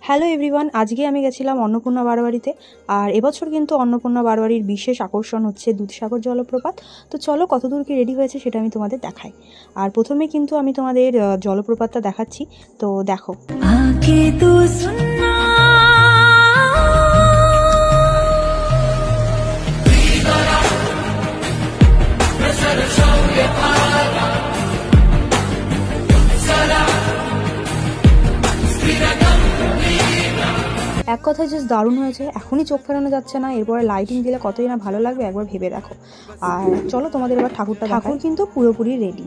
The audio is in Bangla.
হ্যালো এভরিওয়ান, আজকে আমি গেছিলাম অন্নপূর্ণা বারবাড়িতে। আর এবছর কিন্তু অন্নপূর্ণা বারবাড়ির বিশেষ আকর্ষণ হচ্ছে দুধসাগর জলপ্রপাত। তো চলো কতদূর কি রেডি হয়েছে সেটা আমি তোমাদের দেখাই। আর প্রথমে কিন্তু আমি তোমাদের জলপ্রপাতটা দেখাচ্ছি, তো দেখো। এক কথায় জাস্ট দারুণ হয়েছে, এখনই চোখ ফেরানো যাচ্ছে না। এরপরে লাইটিং দিলে কতই না ভালো লাগবে, একবার ভেবে দেখো। আর চলো তোমাদের এবার ঠাকুর কিন্তু পুরোপুরি রেডি।